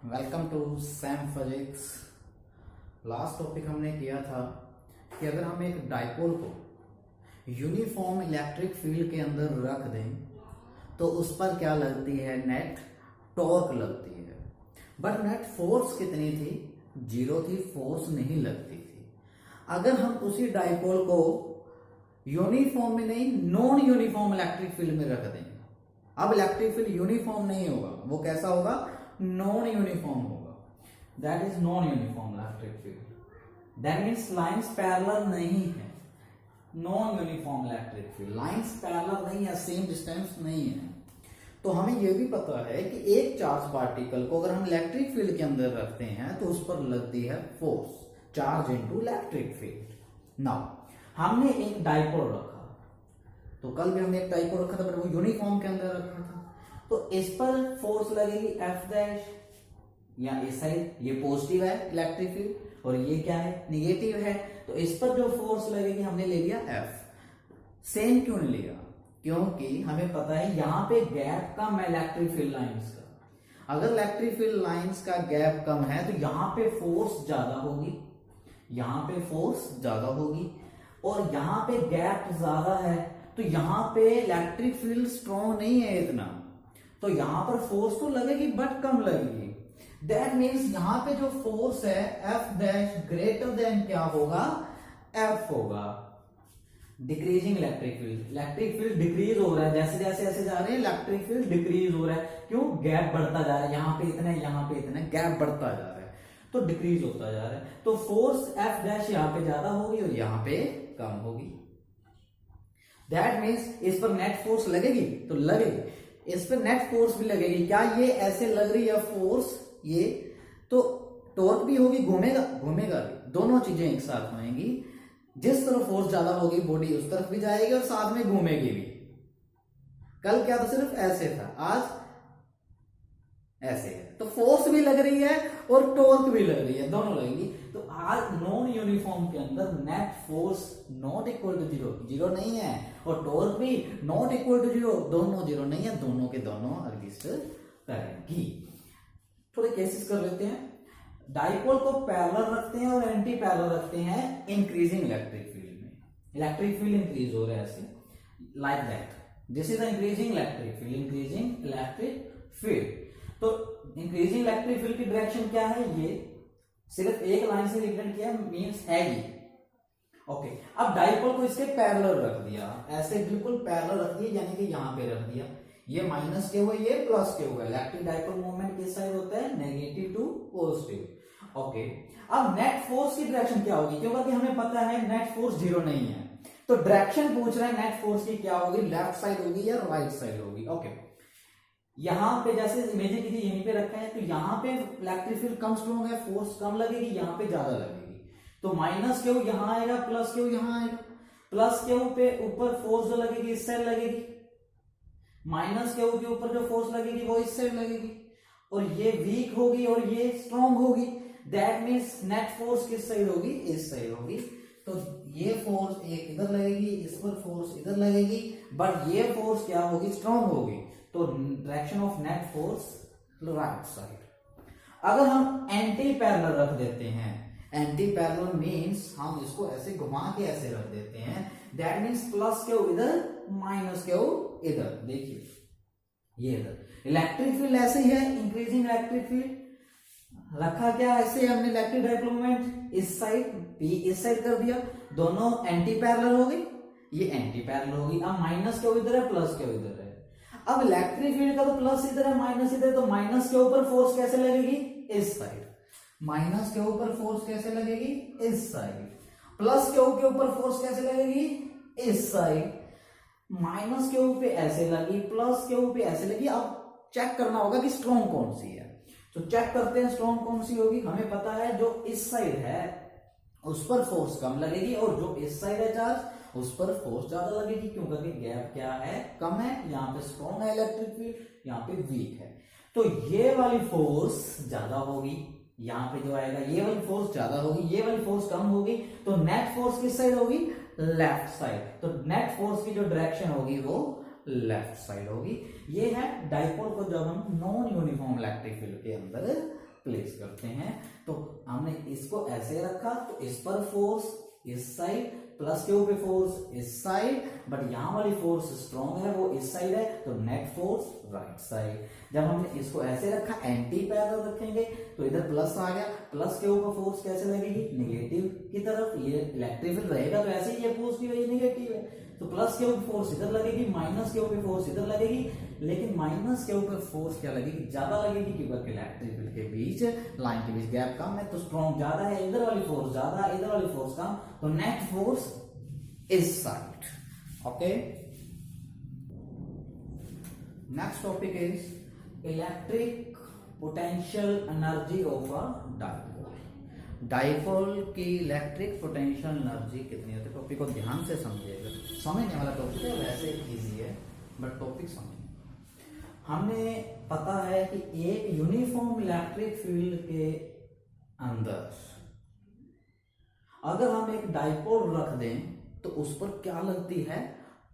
Welcome to Sam physics. Last topic हमने किया था कि अगर हम एक डाइपोल को यूनिफॉर्म इलेक्ट्रिक फील्ड के अंदर रख दें तो उस पर क्या लगती है, नेट टॉर्क लगती है। बट नेट फोर्स कितनी थी? जीरो थी, फोर्स नहीं लगती थी। अगर हम उसी डाइपोल को यूनिफॉर्म में नहीं, नॉन यूनिफॉर्म इलेक्ट्रिक फील्ड में रख दें, अब इलेक्ट्रिक फील्ड यूनिफॉर्म नहीं होगा, वो कैसा होगा? नॉन यूनिफॉर्म होगा। That is non uniform electric field. That means lines parallel नहीं है। Non uniform electric field, lines parallel नहीं है, सेम डिस्टेंस नहीं है। तो हमें यह भी पता है कि एक चार्ज पार्टिकल को अगर हम इलेक्ट्रिक फील्ड के अंदर रखते हैं तो उस पर लगती है force, charge into electric field. Now हमने एक डाइपोल रखा, तो कल भी हमने एक डाइपोल रखा था, बट वो यूनिफॉर्म के अंदर रखा था। तो इस पर फोर्स लगेगी एफ डैश, या इस साइड ये पॉजिटिव है इलेक्ट्रिक फील्ड और ये क्या है, निगेटिव है। तो इस पर जो फोर्स लगेगी हमने ले लिया एफ। सेम क्यों नहीं लिया? क्योंकि हमें पता है यहां पे गैप कम है इलेक्ट्रिक फील्ड लाइंस का। अगर इलेक्ट्रिक फील्ड लाइंस का गैप कम है तो यहां पे फोर्स ज्यादा होगी, यहां पे फोर्स ज्यादा होगी, और यहां पे गैप ज्यादा है तो यहां पे इलेक्ट्रिक फील्ड स्ट्रॉन्ग नहीं है इतना, तो यहां पर फोर्स तो लगेगी बट कम लगेगी। दैट मीन्स यहां पे जो फोर्स है एफ डैश ग्रेटर देन क्या होगा? एफ होगा। Decreasing electric field, electric field decrease हो रहा है, जैसे जैसे ऐसे जा रहे हैं इलेक्ट्रिक फील्ड डिक्रीज हो रहा है। क्यों? गैप बढ़ता जा रहा है, यहां पे इतना, यहां पे इतना, गैप बढ़ता जा रहा है तो डिक्रीज होता जा रहा है। तो फोर्स एफ डैश यहां पे ज्यादा होगी और यहां पे कम होगी। दैट मीन्स इस पर नेट फोर्स लगेगी तो लगेगी, इस पर नेट फोर्स भी लगेगी। क्या ये ऐसे लग रही है फोर्स, ये तो टॉर्क भी होगी, घूमेगा घूमेगा भी, दोनों चीजें एक साथ होंगी। जिस तरफ फोर्स ज्यादा होगी बॉडी उस तरफ भी जाएगी और साथ में घूमेगी भी। कल क्या था? सिर्फ ऐसे था, आज ऐसे है। तो फोर्स भी लग रही है और टॉर्क भी लग रही है, दोनों लगेगी। तो आज नॉन यूनिफॉर्म के अंदर net force not equal to zero, zero नहीं है, और टॉर्क भी नॉट इक्वल टू जीरो, दोनों जीरो नहीं है, दोनों के दोनों एग्जिस्ट करेंगी। थोड़े केसेस कर लेते हैं। डाइपोल को पैरेलल रखते हैं और एंटी पैरेलल रखते हैं इंक्रीजिंग इलेक्ट्रिक फील्ड में। इलेक्ट्रिक फील्ड इंक्रीज हो रहा है ऐसे, like that, this is increasing electric field, increasing electric field. तो इंक्रीजिंग इलेक्ट्रिक फील्ड की डायरेक्शन क्या है? ये सिर्फ एक लाइन से रिप्रेजेंट किया, मींस है ये। ओके, अब डाइपोल को इसके पैरेलल रख दिया, ऐसे बिल्कुल पैरेलल रख दिया, यानी कि यहां पे रख दिया। ये माइनस के हुए, ये प्लस के हुए। इलेक्ट्रिक डाइपोल मूवमेंट किस साइड होता है? Negative to positive. ओके, अब नेट फोर्स की डायरेक्शन क्या होगी? क्योंकि हमें पता है नेट फोर्स जीरो नहीं है, तो डायरेक्शन पूछ रहा है नेट फोर्स की क्या होगी, लेफ्ट साइड होगी या राइट साइड होगी। ओके, यहां पे जैसे इमेजिन कीजिए यहीं पे रखा है, तो यहां पे इलेक्ट्रिक फील्ड कम स्ट्रॉन्ग है, फोर्स कम लगेगी, यहां पे ज्यादा लगेगी। तो माइनस क्यू यहां आएगा, प्लस क्यू यहां आएगा। प्लस क्यू पे ऊपर फोर्स जो लगेगी इस साइड लगेगी, माइनस क्यू के ऊपर जो फोर्स लगेगी वो इस साइड लगेगी, और ये वीक होगी और ये स्ट्रॉन्ग होगी। दैट मीन्स नेट फोर्स किस साइड होगी? इस साइड होगी। तो ये फोर्स एक इधर लगेगी, इस पर फोर्स इधर लगेगी, बट ये फोर्स क्या होगी? स्ट्रॉन्ग होगी। तो direction of net force right side. अगर हम एंटी पैरेलल रख देते हैं, एंटी पैरेलल मींस हम इसको ऐसे घुमा के ऐसे रख देते हैं, दैट मींस प्लस क्यू इधर, माइनस क्यू इधर। देखिए ये इधर इलेक्ट्रिक फील्ड ऐसे ही है, इंक्रीजिंग इलेक्ट्रिक फील्ड रखा, क्या ऐसे हमने इलेक्ट्रिक डाइपोल मोमेंट इस साइड, पी इस साइड कर दिया, दोनों एंटी पैरेलल हो गई, ये एंटी पैरेलल होगी। अब माइनस क्यू इधर है, प्लस क्यू इधर है। अब इलेक्ट्रिक फील्ड का तो प्लस इधर है, माइनस इधर है, तो माइनस के ऊपर फोर्स कैसे लगेगी? इस साइड। माइनस के ऊपर फोर्स कैसे लगेगी? इस साइड। प्लस के ऊपर फोर्स कैसे लगेगी? इस साइड। माइनस के ऊपर ऐसे लगी, प्लस के ऊपर ऐसे लगी। अब चेक करना होगा कि स्ट्रॉन्ग कौन सी है, तो चेक करते हैं स्ट्रॉन्ग कौन सी होगी। हमें पता है जो इस साइड है उस पर फोर्स कम लगेगी, और जो इस साइड है चार्ज उस पर फोर्स ज्यादा लगेगी, क्योंकि गैप क्या है? कम है। यहाँ पे स्ट्रॉन्ग है इलेक्ट्रिक फील्ड, यहाँ पे वीक है, तो ये वाली फोर्स ज्यादा होगी। यहाँ पे जो आएगा ये वाली फोर्स ज्यादा होगी, ये वाली फोर्स कम होगी, तो नेट फोर्स किस साइड होगी? Left side. तो नेट फोर्स की जो डायरेक्शन होगी वो लेफ्ट साइड होगी। ये है डाइपोल को जब हम नॉन यूनिफॉर्म इलेक्ट्रिक फील्ड के अंदर प्लेस करते हैं। तो हमने इसको ऐसे रखा तो इस पर फोर्स इस साइड प्लस क्यू पे फोर्स इस साइड, बट यहां वाली फोर्स स्ट्रॉन्ग है वो इस साइड है, तो नेट फोर्स राइट साइड। जब हमने इसको ऐसे रखा एंटी पैरेलल रखेंगे तो इधर प्लस आ गया, प्लस के ऊपर फोर्स कैसे लगेगी निगेटिव की तरफ, ये इलेक्ट्रिक फील्ड रहेगा तो ऐसे ही ये पॉजिटिव है ये निगेटिव है, तो प्लस के ऊपर फोर्स इधर लगेगी, माइनस के ऊपर फोर्स इधर लगेगी, लेकिन माइनस के ऊपर फोर्स क्या लगेगी ज्यादा लगेगी क्योंकि इलेक्ट्रिक फील्ड के बीच लाइन के बीच गैप कम है, तो स्ट्रॉन्ग ज्यादा है, इधर वाली फोर्स ज्यादा इधर वाली फोर्स कम, तो नेट फोर्स इस side. Okay, next topic is electric potential energy of a dipole. Dipole की इलेक्ट्रिक पोटेंशियल एनर्जी कितनी होती है? टॉपिक को ध्यान से समझिएगा, समझने वाला टॉपिक है, वैसे इजी है बट टॉपिक समझिए। हमें पता है कि एक यूनिफॉर्म इलेक्ट्रिक फील्ड के अंदर अगर हम एक डाइपोल रख दें तो उस पर क्या लगती है?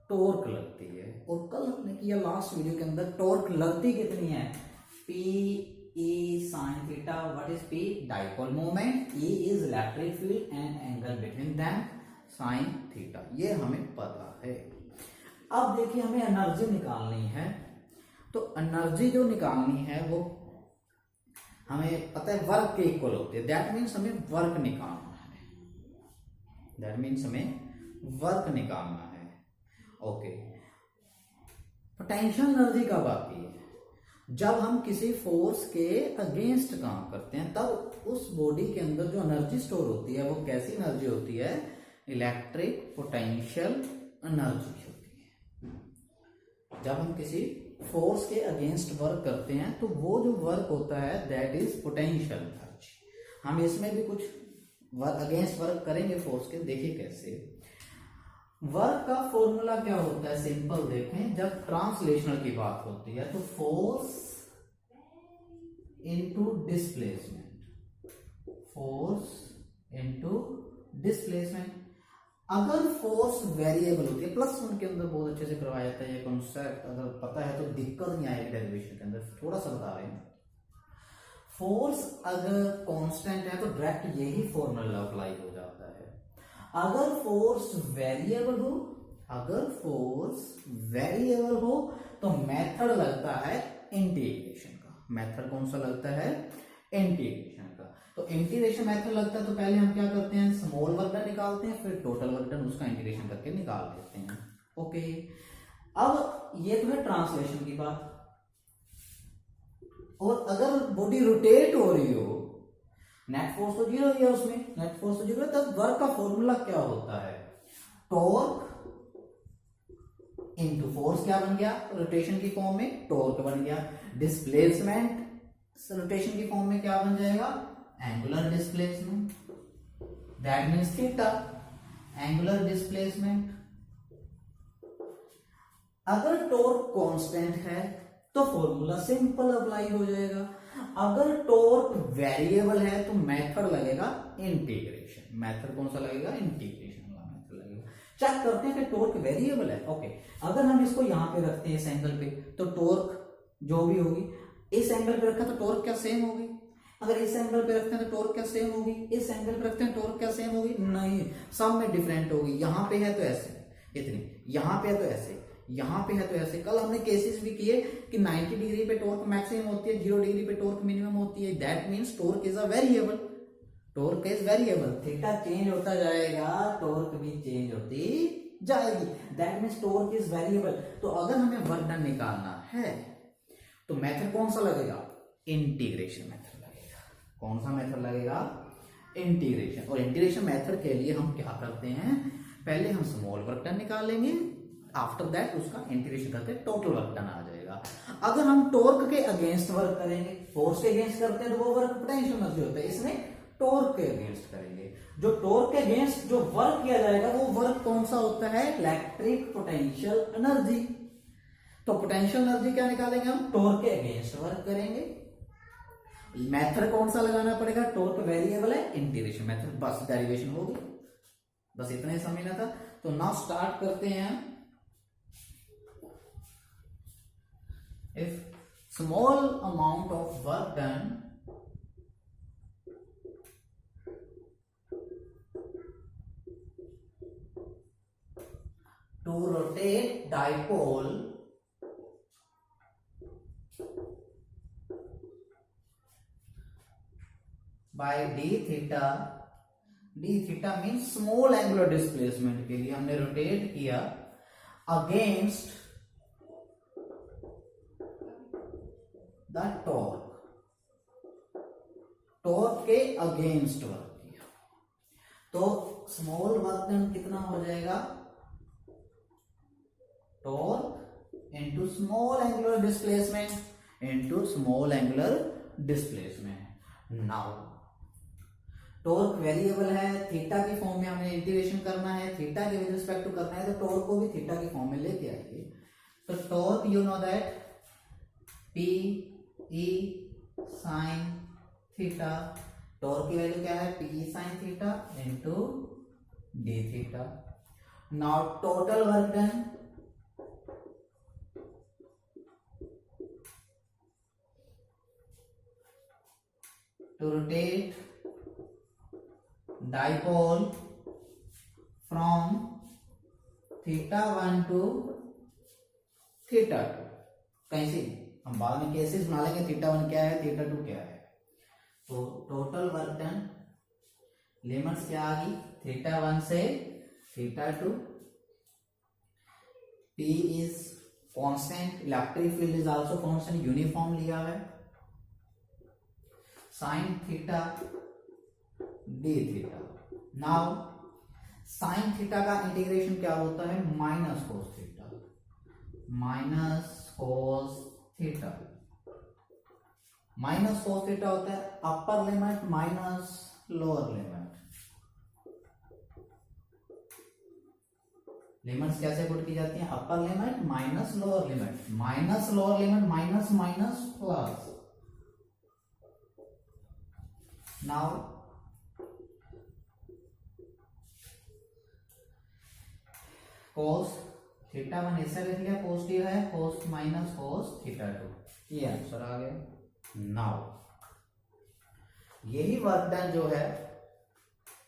टॉर्क लगती है। और कल हमने किया लास्ट वीडियो के अंदर टॉर्क लगती कितनी है? P E sin theta. What is P? Dipole moment. E is electric field and angle between them sin theta. ये हमें पता है। अब देखिए हमें एनर्जी निकालनी है, तो एनर्जी जो निकालनी है वो हमें पता है वर्क के इक्वल होती है। दैट मीन्स हमें वर्क निकालना है, दैट मीन्स हमें वर्क निकालना है। ओके, पोटेंशियल एनर्जी कब आती है? जब हम किसी फोर्स के अगेंस्ट काम करते हैं, तब उस बॉडी के अंदर जो एनर्जी स्टोर होती है वो कैसी एनर्जी होती है? इलेक्ट्रिक पोटेंशियल एनर्जी होती है। जब हम किसी फोर्स के अगेंस्ट वर्क करते हैं तो वो जो वर्क होता है दैट इज पोटेंशियल एनर्जी। हम इसमें भी कुछ अगेंस्ट वर्क करेंगे फोर्स के, देखिए कैसे। वर्क का फॉर्मूला क्या होता है? सिंपल देखें, जब ट्रांसलेशनल की बात होती है तो force into displacement, force into displacement. अगर फोर्स वेरिएबल होती है, प्लस वन के अंदर बहुत अच्छे से करवाया जाता है ये कॉन्सेप्ट, अगर पता है तो दिक्कत नहीं आएगी डेरिवेशन के अंदर, थोड़ा सा बता रहे हैं। फोर्स अगर कांस्टेंट है तो डायरेक्ट यही फॉर्मूला अप्लाई हो जाता है। अगर फोर्स वेरिएबल हो, अगर फोर्स वेरिएबल हो तो मेथड लगता है इंटीग्रेशन का। मेथड कौन सा लगता है? इंटीग्रेशन का। तो इंटीग्रेशन मेथड लगता है तो पहले हम क्या करते हैं? स्मॉल वर्क डन निकालते हैं, फिर टोटल वर्क डन उसका इंटीग्रेशन करके निकाल देते हैं। ओके, अब ये तो है ट्रांसलेशन की बात। और अगर बॉडी रोटेट हो रही हो, नेट फोर्स तो जीरो ही है उसमें, नेट फोर्स तो जीरो है, तब वर्क का फॉर्मूला क्या होता है? टॉर्क इनटू फोर्स क्या बन गया? रोटेशन की फॉर्म में टॉर्क बन गया। डिस्प्लेसमेंट रोटेशन की फॉर्म में क्या बन जाएगा? Angular displacement, that means theta, angular displacement. अगर टॉर्क कांस्टेंट है तो फॉर्मूला सिंपल अप्लाई हो जाएगा। अगर टॉर्क वेरिएबल है तो मेथड लगेगा इंटीग्रेशन। मेथड कौन सा लगेगा? इंटीग्रेशन वाला मेथड लगेगा। चेक करते हैं कि टॉर्क वेरिएबल है। ओके, अगर हम इसको यहां पे रखते हैं इस एंगल पे तो टॉर्क जो भी होगी, इस एंगल पे रखा तो टॉर्क क्या सेम होगी? अगर इस एंगल पे रखते हैं तो टॉर्क क्या सेम होगी? इस एंगल पे रखते हैं टॉर्क क्या सेम होगी? नहीं, सब में डिफरेंट होगी। यहां पे है तो ऐसे इतनी, यहां पे है तो ऐसे, यहां पे है तो ऐसे। कल हमने केसेस भी किए कि 90 डिग्री पे टॉर्क मैक्सिमम होती है, 0 डिग्री पे टॉर्क मिनिमम होती है। That means torque is a variable, torque is variable. Theta change होता जाएगा, टॉर्क भी चेंज होती जाएगी। That means torque is variable. तो अगर हमें वर्क डन निकालना है तो मेथड कौन सा लगेगा? इंटीग्रेशन मेथड लगेगा। कौन सा मेथड लगेगा? इंटीग्रेशन। और इंटीग्रेशन मेथड के लिए हम क्या करते हैं? पहले हम स्मॉल वर्क डन निकाल लेंगे, आफ्टर दैट उसका इंटीग्रेशन करके टोटल वर्क डन आ जाएगा। अगर हम टॉर्क के अगेंस्ट वर्क करेंगे, फोर्स के अगेंस्ट करते हैं तो वो वर्क पोटेंशियल एनर्जी होता है, इसमें टॉर्क के अगेंस्ट करेंगे। जो टॉर्क के अगेंस्ट जो वर्क किया जाएगा वो वर्क कौन सा होता है? Electric potential energy. तो पोटेंशियल एनर्जी क्या निकालेंगे हम? टॉर्क के अगेंस्ट वर्क करेंगे। मेथड कौन सा लगाना पड़ेगा? टॉर्क वेरिएबल है, इंटीग्रेशन मेथड, बस डेरिवेशन होगी, बस इतना ही समझना था। तो नाउ स्टार्ट करते हैं। If small amount of work done to rotate dipole by d theta, d theta means small angular displacement के लिए हमने रोटेट किया अगेंस्ट द टॉर्क, टॉर्क के अगेंस्ट वर्क किया, तो स्मॉल वर्क डन कितना हो जाएगा, torque into small angular displacement into small angular displacement. Now torque variable है, थीटा की फॉर्म में हमें इंटीग्रेशन करना है, थीटा के विद रिस्पेक्ट टू करना है, तो टॉर्क को भी थीटा की फॉर्म में लेके आइए। तो torque you know that P E sine theta, torque की वैल्यू क्या है, P E sine theta into D theta. Now total work done, to rotate dipole from theta 1 to theta 2, कहीं से हम बाद में केसेस बना लेंगे, थीटा 1 क्या है, थीटा 2 क्या है। तो टोटल वर्क डन लिमिट्स क्या आ गई, थीटा 1 से theta 2, P is constant, electric field is also constant, uniform लिया है, sign theta D theta. Now sine theta का इंटीग्रेशन क्या होता है, minus cos theta, minus cos theta, minus cos theta होता है upper limit minus lower limit. Limits कैसे put की जाती हैं, upper limit minus lower limit, minus lower limit minus minus plus. Now cos theta 1 ऐसा लिख लिया, पॉजिटिव है, कोस माइनस कोस थीटा 2, ये आंसर आ गया। नाउ यही वर्क डन जो है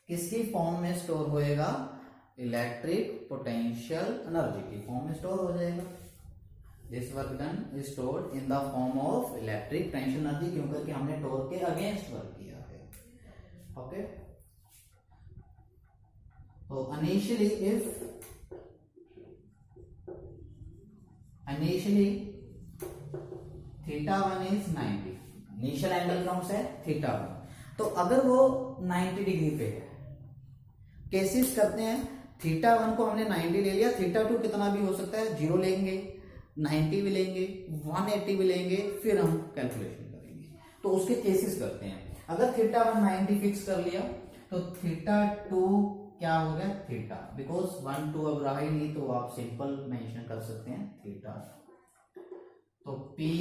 किसकी फॉर्म में स्टोर होएगा, इलेक्ट्रिक पोटेंशियल एनर्जी की फॉर्म में स्टोर हो जाएगा। This work done is stored in the form of electric potential energy, क्योंकि हमने टॉर्क के अगेंस्ट वर्क किया है। ओके, तो initially theta 1 is 90, initial angle कौन सा है, थीटा 1। तो अगर वो 90 डिग्री पे है, केसेस करते हैं, थीटा 1 को हमने 90 ले लिया, थीटा 2 कितना भी हो सकता है, 0 लेंगे, 90 भी लेंगे, 180 भी लेंगे, फिर हम कैलकुलेशन करेंगे। तो उसके केसेस करते हैं। अगर थीटा 1 90 फिक्स कर लिया तो थीटा 2 क्या हो गया, थीटा, बिकॉज 1 2 अब रहा ही नहीं, तो आप सिंपल मेंशन कर सकते हैं थीटा। तो पी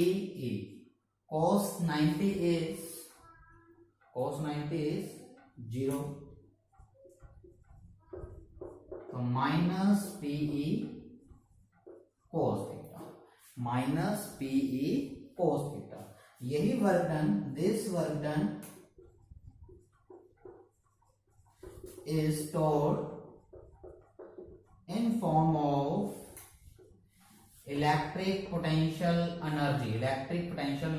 ई cos 90 इज 0, तो minus PE cos theta, minus PE cos theta. यही work done, this work done is stored in form of electric potential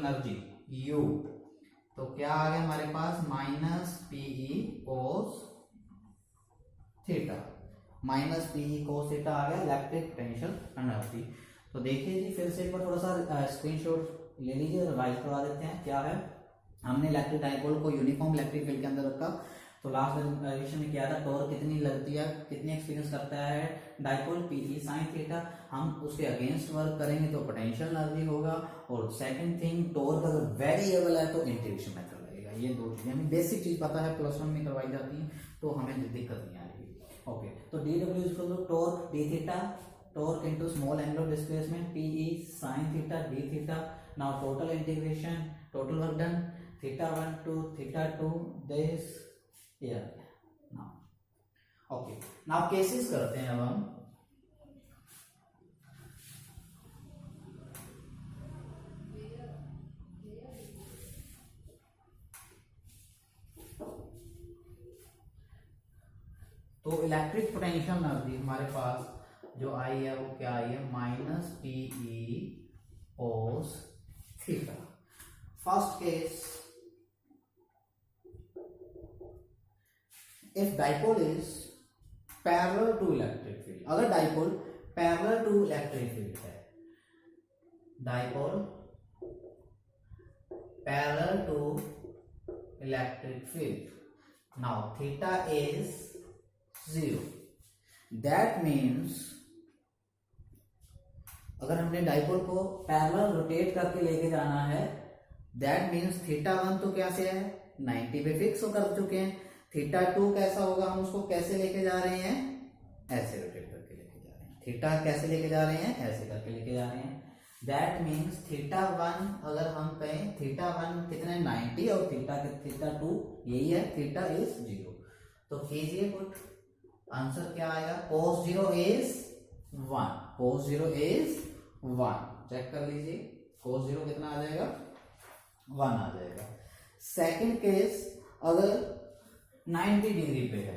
energy U। तो क्या आ गया हमारे पास, minus PE cos theta, minus PE cos theta आ गया इलेक्ट्रिक पोटेंशियल एनर्जी। तो देखिए जी, फिर से एक बार थोड़ा सा स्क्रीनशॉट ले लीजिए, रिवाइज करवा देते हैं। क्या है, हमने इलेक्ट्रिक डाइपोल को यूनिफॉर्म इलेक्ट्रिक फील्ड के अंदर रखा। तो लास्ट रिविजन में क्या था, टॉर्क कितनी लगती है, कितनी एक्सपीरियंस करता है डाइपोल, पीई साइन थीटा। हम उसके अगेंस्ट वर्क करेंगे तो पोटेंशियल एनर्जी होगा। और सेकंड थिंग, टॉर्क अगर वेरिएबल है तो इंटीग्रेशन मेथड लगेगा। ये दो चीजें हमें बेसिक चीज पता है, +1 में करवाई जाती है, तो हमें दिक्कत नहीं आएगी। ओके, तो D W is equal to torque D theta, torque into small angular displacement PE sine theta D theta. Now total integration, total work done theta 1 to theta 2, this here now। okay, now cases करते हैं अब हम। तो electric potential energy हमारे पास जो आई है वो क्या आई है, minus P E cos theta. First case, if dipole is parallel to electric field, अगर dipole parallel to electric field है, dipole parallel to electric field, now theta is 0, that means अगर हमने डाइपोल को पैरेलल रोटेट करके लेके जाना है, that means theta 1 तो कैसे है 90 पे फिक्स कर चुके हैं, थीटा 2 कैसा होगा, हम उसको कैसे लेके जा रहे हैं, ऐसे रोटेट करके लेके जा रहे हैं, थीटा कैसे लेके जा रहे हैं, ऐसे करके लेके जा रहे हैं, दैट मीन्स थीटा 1 अगर हम कहें, थीटा 1 कितना है 90 और थीटा 2 यही है, थीटा इज 0, तो कीजिए पुट, आंसर क्या आएगा, cos 0 is 1, cos 0 is 1, check कर लीजिए, cos 0 कितना आ जाएगा, 1 आ जाएगा। सेकंड केस, अगर 90 डिग्री पे है,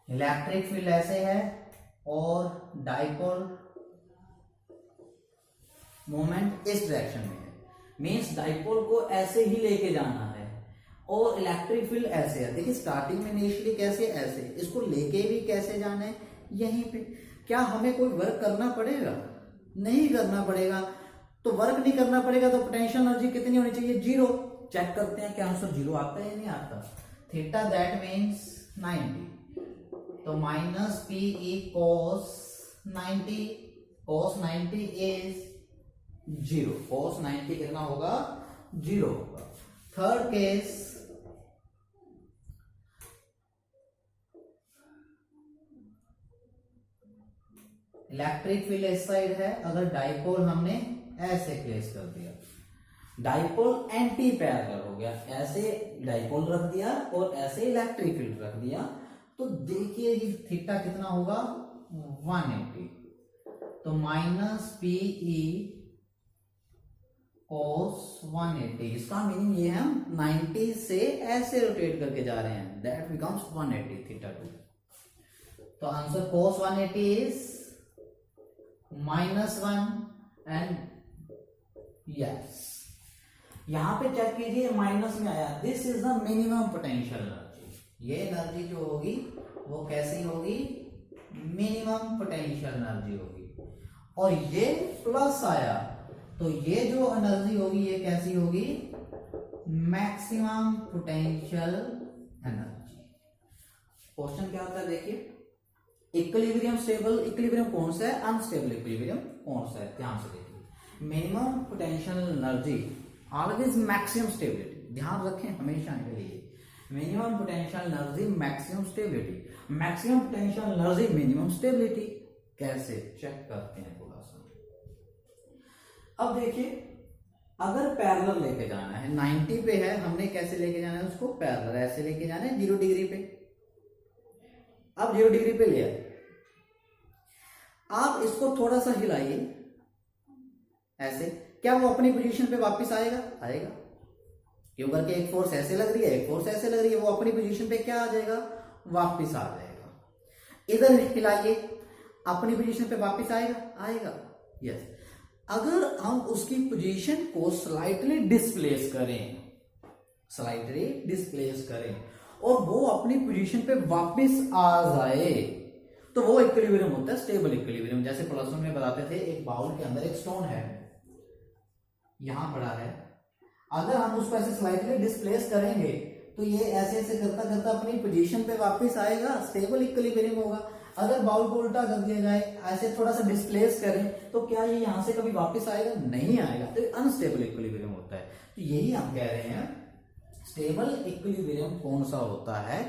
इलेक्ट्रिक फील्ड ऐसे है और डाइपोल मोमेंट इस डायरेक्शन में है, मींस डाइपोल को ऐसे ही लेके जाना है और इलेक्ट्रिक फील्ड ऐसे है, देखिए स्टार्टिंग में इनिशियली कैसे, ऐसे, इसको लेके भी कैसे जाना है, यहीं पे, क्या हमें कोई वर्क करना पड़ेगा, नहीं करना पड़ेगा, तो वर्क नहीं करना पड़ेगा तो पोटेंशियल एनर्जी कितनी होनी चाहिए, 0, चेक करते हैं क्या आंसर 0 आता है या नहीं आता, थीटा दैट मीन्स 90, तो minus P E cos 90, cos 90 is 0, कोस 90 कितना होगा, 0 होगा। थर्ड केस, इलेक्ट्रिक फील्ड इस साइड है, अगर डाइपोल हमने ऐसे प्लेस कर दिया, डाइपोल एंटी पैरेलल हो गया, ऐसे डाइपोल रख दिया और ऐसे इलेक्ट्रिक फील्ड रख दिया, तो देखिए ये थीटा कितना होगा 180, तो माइनस पी ई कोस 180, इसका मीनिंग ये हम 90 से ऐसे रोटेट करके जा रहे हैं, दैट बिकम्स 180 थीटा 2, तो answer cos 180 is -1 and yes, यहां पे चेक कीजिए माइनस में आया, this is the minimum potential energy, ये एनर्जी जो होगी वो कैसी होगी, मिनिमम पोटेंशियल एनर्जी होगी, और ये प्लस आया तो ये जो एनर्जी होगी ये कैसी होगी, मैक्सिमम पोटेंशियल एनर्जी। क्वेश्चन क्या होता है देखिए, इक्विलिब्रियम स्टेबल इक्विलिब्रियम कौन सा है, अनस्टेबल इक्विलिब्रियम कौन सा है, ध्यान से देखिए, minimum potential energy always maximum stability, ध्यान रखें हमेशा के लिए, minimum potential energy maximum stability, maximum potential energy minimum stability, कैसे चेक करते हैं थोड़ा सा। अब देखिए अगर पैरेलल लेके जाना है, 90 पे है, हमने कैसे लेके जाना है उसको, पैरेलल ऐसे लेके जाना है 0 डिग्री पे, अब 0 डिग्री पे लिया, आप इसको थोड़ा सा हिलाइए ऐसे, क्या वो अपनी पोजीशन पे वापस आएगा, आएगा, क्यों करके एक फोर्स ऐसे लग रही है, एक फोर्स ऐसे लग रही है, वो अपनी पोजीशन पे क्या आ जाएगा, वापस आ जाएगा, इधर हिलाइए, अपनी पोजीशन पे वापस आएगा, आएगा, यस, अगर हम उसकी पोजीशन को स्लाइटली डिस्प्लेस करें और वो अपनी पोजीशन पे वापस आ जाए, तो वो इक्विलिब्रियम होता है, स्टेबल इक्विलिब्रियम। जैसे प्लस वन में बताते थे, एक बाउल के अंदर एक स्टोन है, यहां पड़ा है, अगर हम उसको ऐसे स्लाइटली डिस्प्लेस करेंगे तो ये ऐसे ऐसे करता करता अपनी पोजीशन पे वापस आएगा, स्टेबल इक्विलिब्रियम होगा। अगर बाउल को उल्टा कर दिया जाए, ऐसे थोड़ा सा डिस्प्लेस करें, तो क्या ये यहां से कभी वापस आएगा, नहीं आएगा, तो अनस्टेबल इक्विलिब्रियम होता है। तो यही हम कह रहे हैं, स्टेबल इक्विलिब्रियम कौन सा होता है,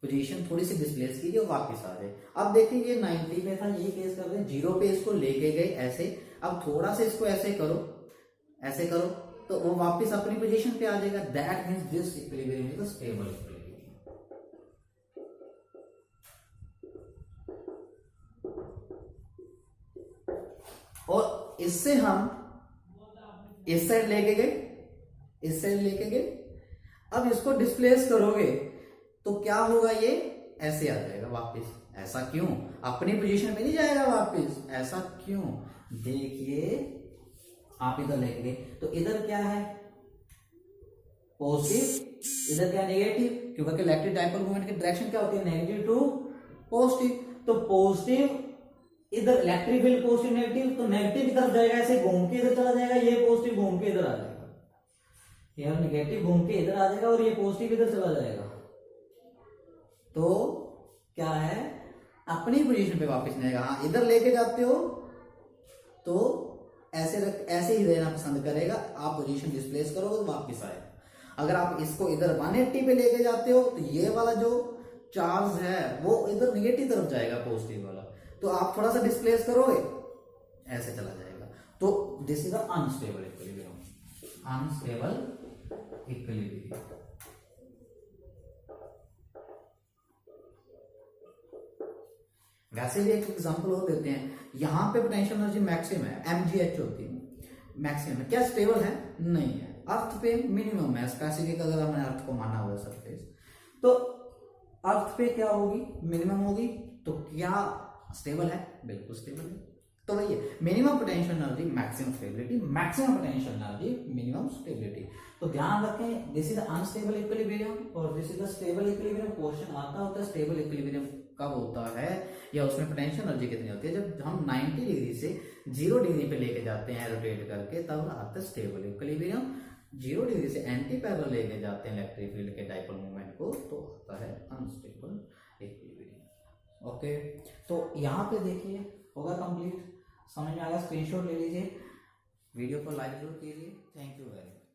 पोजीशन थोड़ी सी डिस्प्लेस कीजिए और वापस आ जाए। अब देखिए 90 पे था, ये केस कर रहे हैं 0 पे, इसको लेके गए ऐसे, अब थोड़ा सा इसको ऐसे करो, ऐसे करो, तो वो वापस अपनी पोजीशन पे आ जाएगा, that means this equilibrium is stable equilibrium. और इससे हम इस साइड लेके गए, इस साइड लेके गए, अब इसको डिस्प्लेस करोगे तो क्या होगा, ये ऐसे आ जाएगा वापस, ऐसा क्यों? अपनी पोजीशन पे नहीं जाएगा वापस, ऐसा क्यों? देखिए आप इधर लेंगे तो इधर क्या है पॉजिटिव, इधर क्या नेगेटिव, क्योंकि इलेक्ट्रिक डाइपोल मोमेंट की डायरेक्शन क्या होती है नेगेटिव टू पॉजिटिव। तो पॉजिटिव इधर इलेक्ट्रिक फील्ड पॉजिटिव नेगेटिव, तो नेगेटिव की तरफ जाएगा, ऐसे घूम के इधर चला जाएगा, ये पॉजिटिव घूम के इधर आ जाएगा, यार नेगेटिव घूम के इधर आ जाएगा और ये पॉजिटिव इधर चला जाएगा। तो क्या है अपनी पोजीशन पे वापस नहीं आएगा। हाँ इधर लेके जाते हो तो ऐसे ही रहना पसंद करेगा, आप पोजीशन डिस्प्लेस करोगे तो वापस आएगा। अगर आप इसको इधर 180 पे लेके जाते हो तो ये वाला जो चार्ज है वो इधर नेगेटिव तरफ जाएगा पॉजिटिव वाला, तो आप थोड़ा सा डिस्प्लेस करोगे ऐसे चला जाएगा। तो this is the unstable equilibrium, unstable equilibrium. वैसे भी एक एग्जांपल और देते हैं, यहां पे पोटेंशियल एनर्जी मैक्सिमम है, mgh होती है, मैक्सिमम है, क्या स्टेबल है? नहीं है। अर्थ पे मिनिमम है, स्पेसिफिक अगर हमने अर्थ को माना हुआ सरफेस, तो अर्थ पे क्या होगी? मिनिमम होगी। तो क्या स्टेबल है? बिल्कुल स्टेबल है। तो वही है minimum potential energy maximum stability, maximum potential energy minimum stability. तो ध्यान रखें दिस इज अनस्टेबल इक्विलिब्रियम और this is the stable equilibrium. Question आता होता है स्टेबल इक्विलिब्रियम कब होता है या उसमें पोटेंशियल एनर्जी कितनी होती है? जब हम 90 डिग्री से 0 डिग्री पे लेके जाते हैं रोटेट करके, तब आता है स्टेबल इक्विलिब्रियम। 0 डिग्री से एंटी पैरेलल लेके जाते हैं इलेक्ट्रिक फील्ड के डाइपोल मोमेंट को, तो आता है अनस्टेबल इक्विलिब्रियम। ओके, तो यहाँ पे देखिए होगा कंप्लीट, समझ में आएगा, स्क्रीनशॉट ले लीजिए, वीडियो को लाइक जरूर कीजिए। Thank you very much.